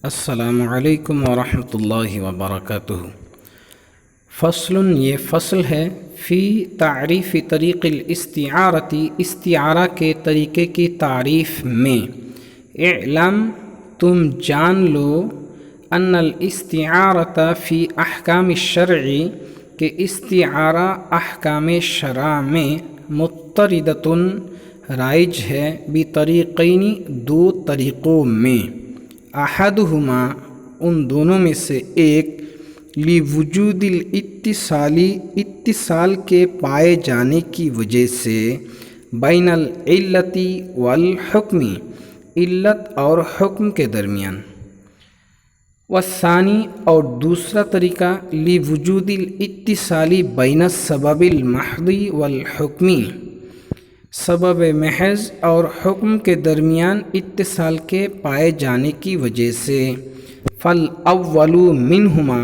السلام علیکم ورحمۃ اللہ وبرکاتہ۔ فصل، یہ فصل ہے فی تعریف طریق الاستعارتی، استعارہ کے طریقے کی تعریف میں۔ اعلم، تم جان لو، ان الاستعارۃ فی احکام الشرع، کہ استعارہ احکام شرع میں مضطردۃ، رائج ہے، بطریقین، دو طریقوں میں۔ احدہما، ان دونوں میں سے ایک، لوجود الاتصالی، اتصال کے پائے جانے کی وجہ سے، بین العلت والحکم، علت اور حکم کے درمیان۔ والثانی، اور دوسرا طریقہ، لوجود الاتصالی بین السبب المحض والحکم، سبب محض اور حکم کے درمیان اتصال کے پائے جانے کی وجہ سے۔ فالاول منہما،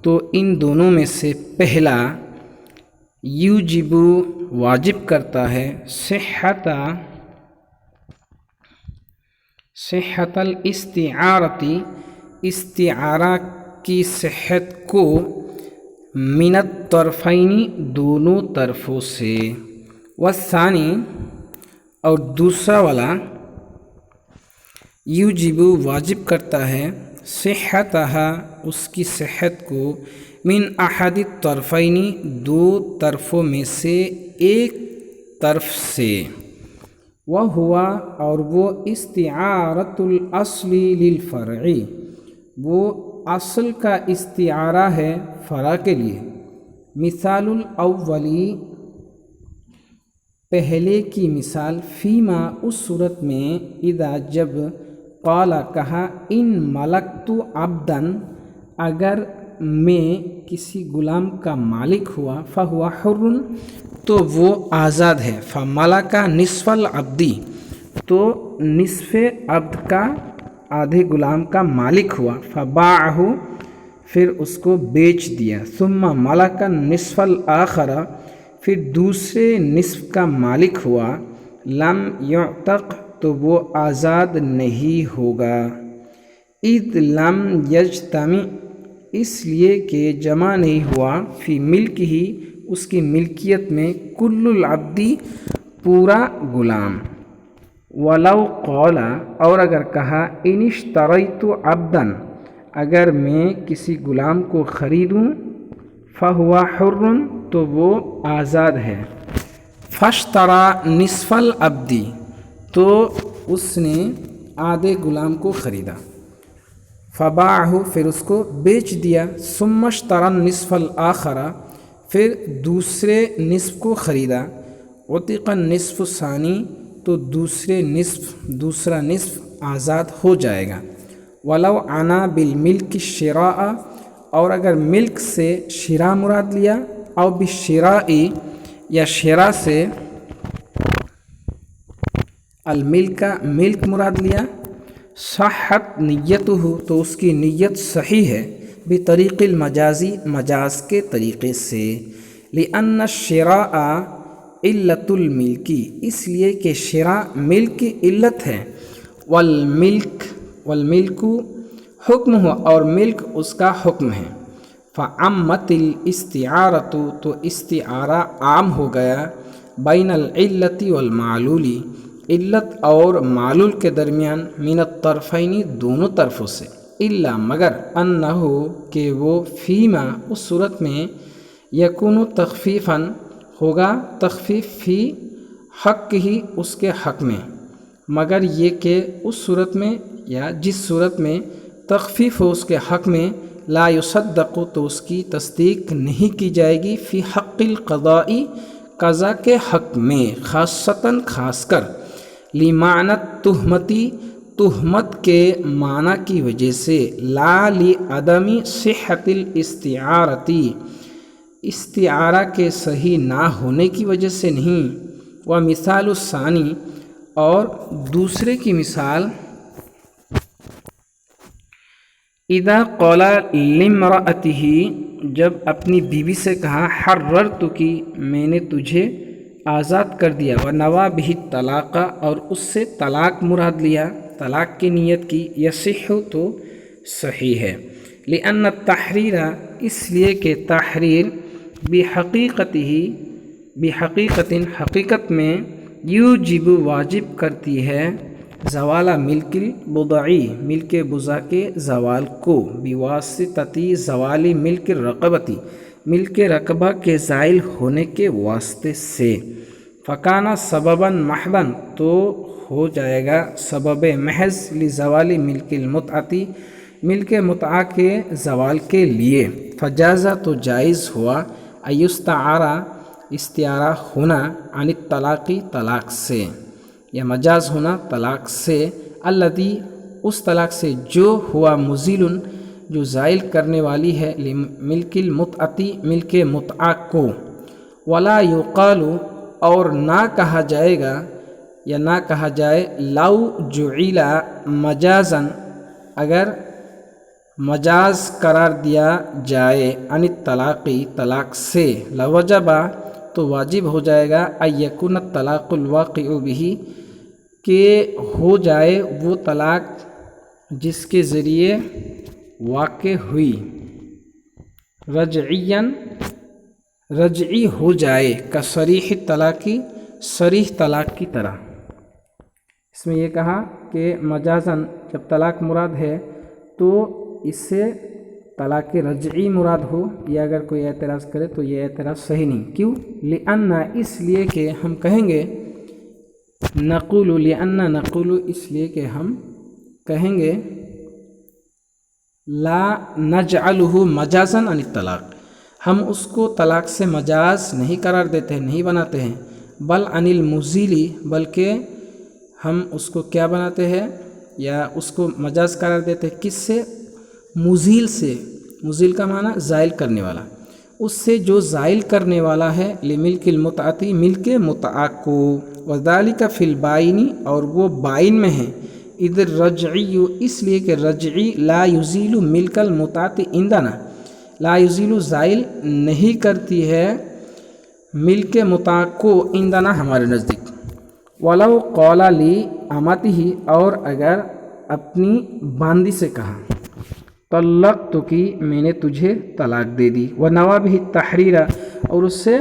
تو ان دونوں میں سے پہلا، یوجب، واجب کرتا ہے، صحت الاستعارتی، استعارہ کی صحت کو، من الطرفین، دونوں طرفوں سے۔ والثانی، اور دوسرا والا، یوجب، واجب کرتا ہے، صحتہا، اس کی صحت کو، من احد الطرفین، دو طرفوں میں سے ایک طرف سے۔ وہو، اور وہ، استعارۃ الاصل للفرع، وہ اصل کا استعارہ ہے فرع کے لیے۔ مثال الاولی، پہلے کی مثال، فیما، اس صورت میں، اذا، جب، قال، کہا، ان ملکت عبدا، اگر میں کسی غلام کا مالک ہوا، فہو حر، تو وہ آزاد ہے۔ فملک نصف العبد، تو نصف عبد کا، آدھے غلام کا مالک ہوا۔ فباعہ، پھر اس کو بیچ دیا۔ ثم ملک نصف الآخر، پھر دوسرے نصف کا مالک ہوا۔ لم یعتق، تو وہ آزاد نہیں ہوگا۔ اذ لم یجتمع، اس لیے کہ جمع نہیں ہوا، فی ملکہ، اس کی ملکیت میں، کل العبد، پورا غلام۔ ولو قال، اور اگر کہا، ان اشتریت عبدا، اگر میں کسی غلام کو خریدوں، فہو حر، تو وہ آزاد ہے۔ فاشتری نصف العبد، تو اس نے آدھے غلام کو خریدا۔ فباعہ، پھر اس کو بیچ دیا۔ ثم اشتری النصف الآخر، پھر دوسرے نصف کو خریدا۔ عتق النصف الثانی، تو دوسرا نصف آزاد ہو جائے گا۔ ولو عنا بالملک الشراء، اور اگر ملک سے شراء مراد لیا، او بالشراء، یا شراء سے الملک، ملک مراد لیا، صحت نیتہ، تو اس کی نیت صحیح ہے، بطریق المجازی، مجاز کے طریقے سے۔ لأن الشراء علت الملک، اس لیے کہ شراء ملک کی علت ہے۔ والملک حکم ہو، اور ملک اس کا حکم ہے۔ فعمت الاستعارۃ، تو استعارہ عام ہو گیا، بین العلت والمعلول، علت اور معلول کے درمیان، من الطرفین، دونوں طرفوں سے۔ الا، مگر، انہ، کہ وہ، فیما، اس صورت میں، یکون تخفیفاً، ہوگا تخفیف، فی حق ہی، اس کے حق میں، مگر یہ کہ اس صورت میں، یا جس صورت میں تخفیف ہو اس کے حق میں، لا یصدق، تو اس کی تصدیق نہیں کی جائے گی، فی حق القضاء، قضا کے حق میں، خاصتاً، خاص کر، لمعنی التہمتی، تہمت کے معنی کی وجہ سے، لا لعدم صحت الاستعارتی، استعارہ کے صحیح نہ ہونے کی وجہ سے نہیں۔ ومثال الثانی، اور دوسرے کی مثال، اذا قال لامرأتہ، جب اپنی بیوی سے کہا، حررتک، میں نے تجھے آزاد کر دیا، ونوی بہ الطلاق، اور اس سے طلاق مراد لیا، طلاق کی نیت کی، یصح، تو صحیح ہے۔ لأن التحریر، اس لیے کہ تحریر بحقیقت حقیقت میں یوجب واجب کرتی ہے زوال ملک البضعی، ملک بضع کے زوال کو، بواسطتی زوال ملک الرقبتی، ملک رقبہ کے زائل ہونے کے واسطے سے، فکانہ سببا محضاً، تو ہو جائے گا سبب محض، لزوال ملک المتعتی، ملک متعہ کے زوال کے لیے، فجازہ، تو جائز ہوا، ایستعارہ، استعارہ ہونا، عن الطلاقی، طلاق سے، یا مجاز ہونا طلاق سے، الذی، اس طلاق سے جو ہوا مزیل، جو زائل کرنے والی ہے، ملک المتعتی، ملک متعہ کو، ولا یقال، اور نہ کہا جائے گا یا نہ کہا جائے، لو جعل مجازن، اگر مجاز قرار دیا جائے، عن الطلاقی، طلاق سے، لوجبا، تو واجب ہو جائے گا، ان یکون الطلاق الواقع بہ، کہ ہو جائے وہ طلاق جس کے ذریعے واقع ہوئی، رجعی ہو جائے، کصریح الطلاقی، صریح طلاق کی طرح۔ اس میں یہ کہا کہ مجازن جب طلاق مراد ہے تو اس سے طلاق رجعی مراد ہو، یا اگر کوئی اعتراض کرے تو یہ اعتراض صحیح نہیں۔ کیوں؟ لأن، اس لیے کہ ہم کہیں گے، نقول، اس لیے کہ ہم کہیں گے، لا نجعلہ مجازا عن الطلاق، ہم اس کو طلاق سے مجاز نہیں قرار دیتے ہیں، نہیں بناتے ہیں، بل عن المزیلی، بلکہ ہم اس کو کیا بناتے ہیں، یا اس کو مجاز قرار دیتے ہیں، کس سے؟ مزیل سے، مزیل کا معنی زائل کرنے والا، اس سے جو زائل کرنے والا ہے، لملک المتعتی، ملک متعہ کو، وذالک فی البائن، اور وہ بائن میں ہے، اذ الرجعی، اس لیے کہ رجعی لا یزیل ملک المتعتی عندنا، لا یزیل، زائل نہیں کرتی ہے ملک متعہ کو، عندنا، ہمارے نزدیک، ولو قال لی امتہ، اور اگر اپنی باندی سے کہا، طلقتکی، میں نے تجھے طلاق دے دی، ونوی بہ التحریر، اور اس سے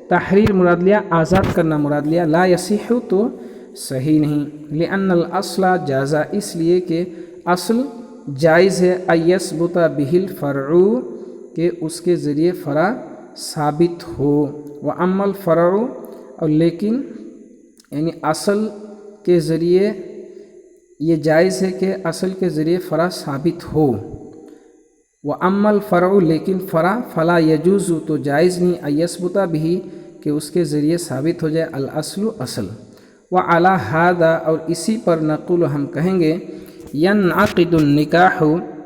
تحریر مراد لیا، آزاد کرنا مراد لیا، لا یصح، تو صحیح نہیں، لأن الاصل جازا، اس لیے کہ اصل جائز ہے، ان یثبت بہ الفرع، کہ اس کے ذریعے فرع ثابت ہو، واما الفرع، اور لیکن یعنی اصل کے ذریعے یہ جائز ہے کہ اصل کے ذریعے فرع ثابت ہو، واما الفرع، لیکن فرع، فلا یجوز، تو جائز نہیں، ان یثبت بہ، کہ اس کے ذریعے ثابت ہو جائے، الاصل، اصل، وعلی ھذا، اور اسی پر، نقول، ہم کہیں گے، ینعقد النکاح،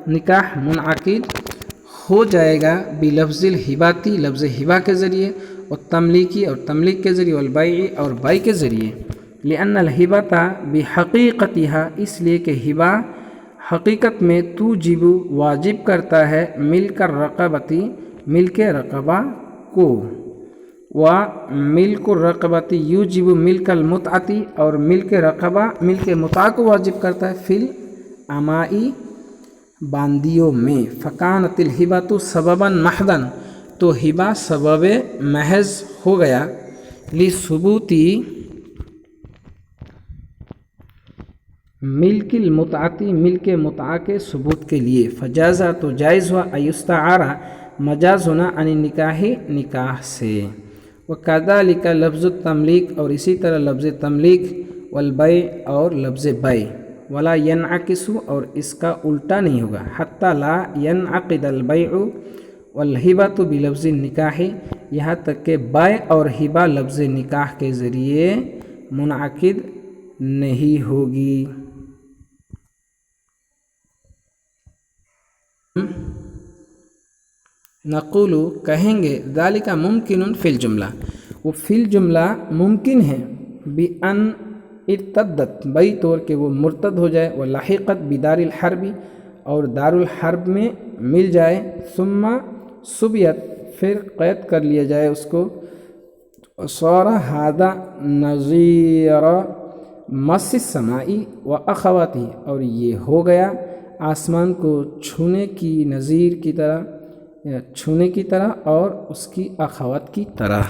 نکاح منعقد ہو جائے گا، بلفظ الہباتی، لفظ ہبہ کے ذریعے، اور تملیکی، اور تملیک کے ذریعے، والبیع، اور بیع کے ذریعے، لأن الہبۃ بحقیقتھا، اس لیے کہ ہبہ حقیقت میں توجب، واجب کرتا ہے، ملک الرقبتی، ملک رقبہ کو، و ملک الرقبتی یوجب ملک المتعتی، اور ملک رقبہ ملک متعہ کو واجب کرتا ہے، فی الامائی، باندیوں میں، فکانت الہبۃ سببا محضا، تو ہبہ سبب محض ہو گیا، لثبوتی ملک المتعتی، ملک متعہ کے ثبوت کے لیے، فجازہ، تو جائز ہوا، ایستعارہ، مجاز ہونا، عن النکاح، نکاح سے، وکذالک لفظ التملیک، اور اسی طرح لفظ تملیک، والبیع، اور لفظ بیع، ولا ینعکس، اور اس کا الٹا نہیں ہوگا، حتی لا ینعقد البیع والہبۃ بلفظ النکاح، یہاں تک کہ بیع اور ہبہ لفظ نکاح کے ذریعے منعقد نہیں ہوگی۔ نقول، کہیں گے، ذالک ممکن فی الجملہ، وہ فی الجملہ ممکن ہے، بأن ارتدت، بئی طور کہ وہ مرتد ہو جائے، ولحقت بدار الحرب، اور دار الحرب میں مل جائے، ثم سبیت، پھر قید کر لیا جائے اس کو، صار ھذا نظیر مس السماء و اخواتہ، اور یہ ہو گیا آسمان کو چھونے کی نظیر کی طرح، چھونے کی طرح اور اس کی اخوات کی طرح۔